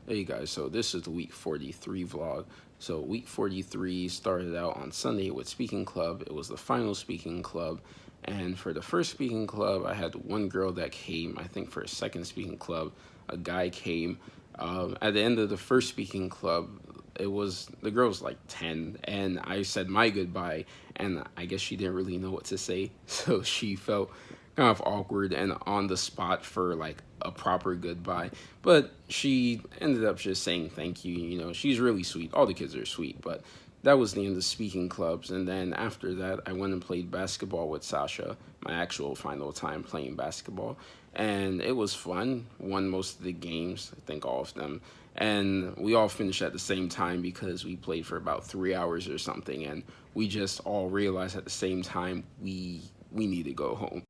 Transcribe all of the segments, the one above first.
Hey guys, so this is the week 43 vlog. So week 43 started out on Sunday with speaking club. It was the final speaking club. And for the first speaking club, I had one girl that came. I think for a second speaking club, a guy came. At the end of the first speaking club, the girl was like 10, and I said my goodbye, and I guess she didn't really know what to say. So she felt kind of awkward and on the spot for like a proper goodbye. But she ended up just saying thank you. You know, she's really sweet. All the kids are sweet, but that was the end of speaking clubs. And then after that, I went and played basketball with Sasha, my actual final time playing basketball. And it was fun. Won most of the games, I think all of them. And we all finished at the same time because we played for about 3 hours or something. And we just all realized at the same time we need to go home.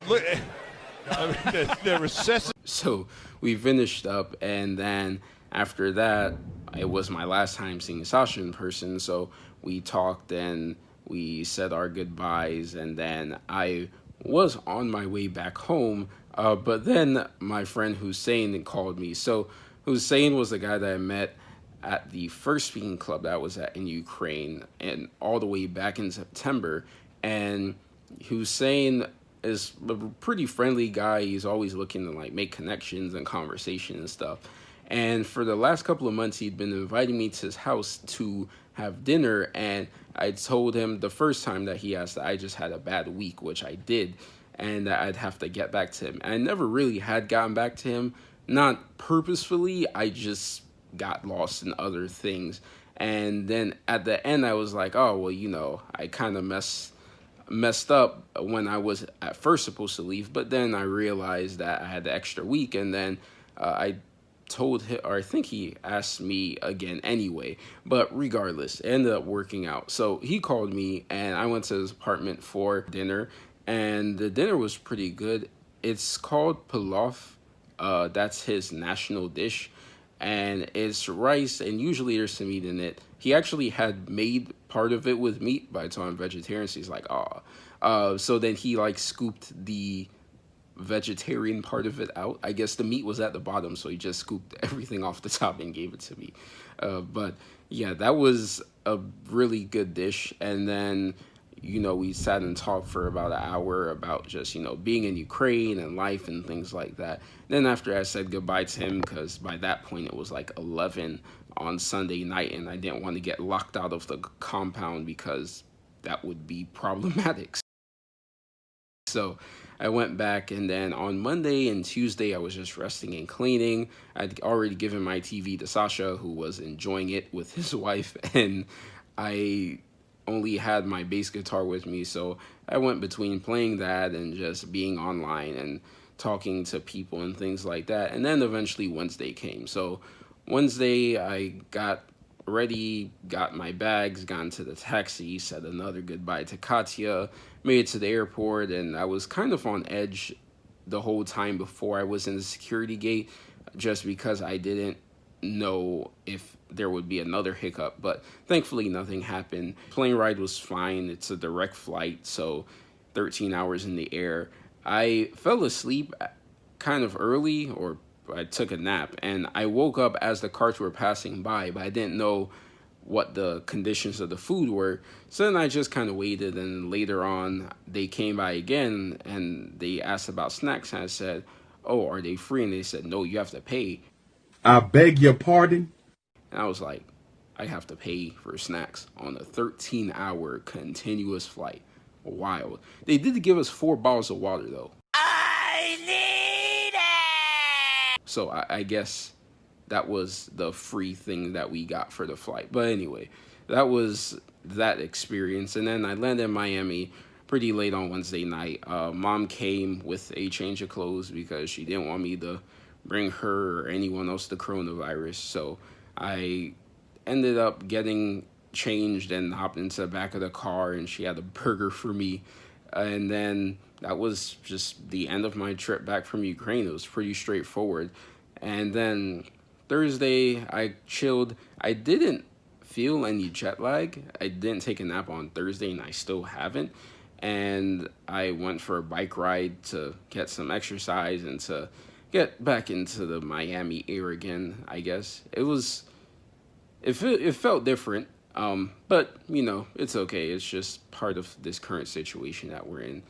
Look, I mean, the recessive. So we finished up, and then after that, it was my last time seeing Sasha in person. So we talked and we said our goodbyes, and then I was on my way back home. But then my friend Hussein called me. So Hussein was the guy that I met at the first speaking club that I was at in Ukraine, and all the way back in September. And Hussein is a pretty friendly guy. He's always looking to like make connections and conversation and stuff. And for the last couple of months, he'd been inviting me to his house to have dinner. And I told him the first time that he asked that I just had a bad week, which I did, and that I'd have to get back to him. And I never really had gotten back to him, not purposefully. I just got lost in other things. And then at the end, I was like, oh, well, you know, I kind of messed up when I was at first supposed to leave, but then I realized that I had the extra week, and then I told him, or I think he asked me again anyway, but regardless, it ended up working out. So he called me, and I went to his apartment for dinner, and the dinner was pretty good. It's called pilaf. That's his national dish, and it's rice, and usually there's some meat in it. He actually had made part of it with meat, but I told him vegetarian, so he's like, oh. So then he like scooped the vegetarian part of it out. I guess the meat was at the bottom, so he just scooped everything off the top and gave it to me. But yeah, that was a really good dish. And then, you know, we sat and talked for about an hour about just, you know, being in Ukraine and life and things like that. Then after I said goodbye to him, because by that point it was like 11 on Sunday night, and I didn't want to get locked out of the compound because that would be problematic. So I went back, and then on Monday and Tuesday, I was just resting and cleaning. I'd already given my TV to Sasha, who was enjoying it with his wife, and I only had my bass guitar with me. So I went between playing that and just being online and talking to people and things like that. And then eventually Wednesday came. So Wednesday, I got ready, got my bags, got into the taxi, said another goodbye to Katya, made it to the airport, and I was kind of on edge the whole time before I was in the security gate, just because I didn't know if there would be another hiccup, but thankfully nothing happened. Plane ride was fine. It's a direct flight, so 13 hours in the air. I fell asleep kind of early, or I took a nap, and I woke up as the carts were passing by, but I didn't know what the conditions of the food were. So then I just kind of waited, and later on they came by again and they asked about snacks, and I said, oh, are they free? And they said, no, you have to pay. I beg your pardon? And I was like, I have to pay for snacks on a 13-hour continuous flight. Wild. They did give us 4 bottles of water though. I need it! So I guess that was the free thing that we got for the flight. But anyway, that was that experience. And then I landed in Miami pretty late on Wednesday night. Mom came with a change of clothes because she didn't want me to bring her or anyone else the coronavirus. So I ended up getting changed and hopped into the back of the car, and she had a burger for me. And then that was just the end of my trip back from Ukraine. It was pretty straightforward. And then Thursday, I chilled. I didn't feel any jet lag. I didn't take a nap on Thursday, and I still haven't. And I went for a bike ride to get some exercise and to get back into the Miami air again. I guess it felt different. But you know, it's okay. It's just part of this current situation that we're in.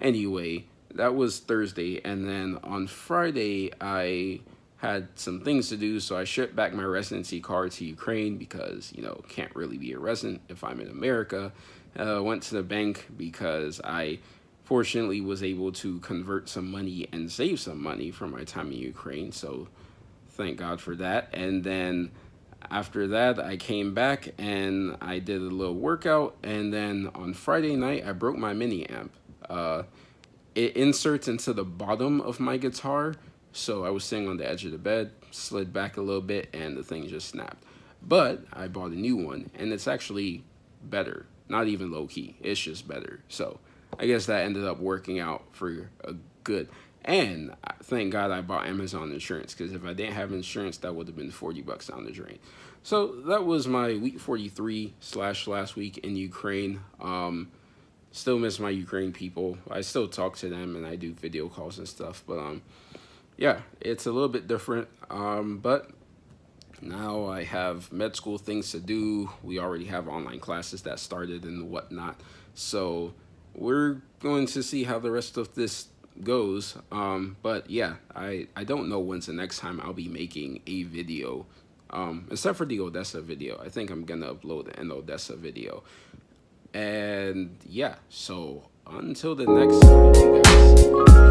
Anyway, that was Thursday, and then on Friday I had some things to do, so I shipped back my residency card to Ukraine because you know can't really be a resident if I'm in America. Went to the bank because I fortunately was able to convert some money and save some money from my time in Ukraine. So thank God for that. And then after that, I came back and I did a little workout. And then on Friday night, I broke my mini amp. It inserts into the bottom of my guitar. So I was sitting on the edge of the bed, slid back a little bit, and the thing just snapped. But I bought a new one, and it's actually better. Not even low key. It's just better. So I guess that ended up working out for a good. And thank God I bought Amazon insurance, because if I didn't have insurance, that would have been $40 down the drain. So that was my week 43 slash last week in Ukraine. Still miss my Ukraine people. I still talk to them and I do video calls and stuff. But yeah, it's a little bit different. But now I have med school things to do. We already have online classes that started and whatnot. So we're going to see how the rest of this goes. But yeah, I don't know when's the next time I'll be making a video. Except for the Odessa video. I think I'm gonna upload an Odessa video. And yeah, so until the next time, you guys.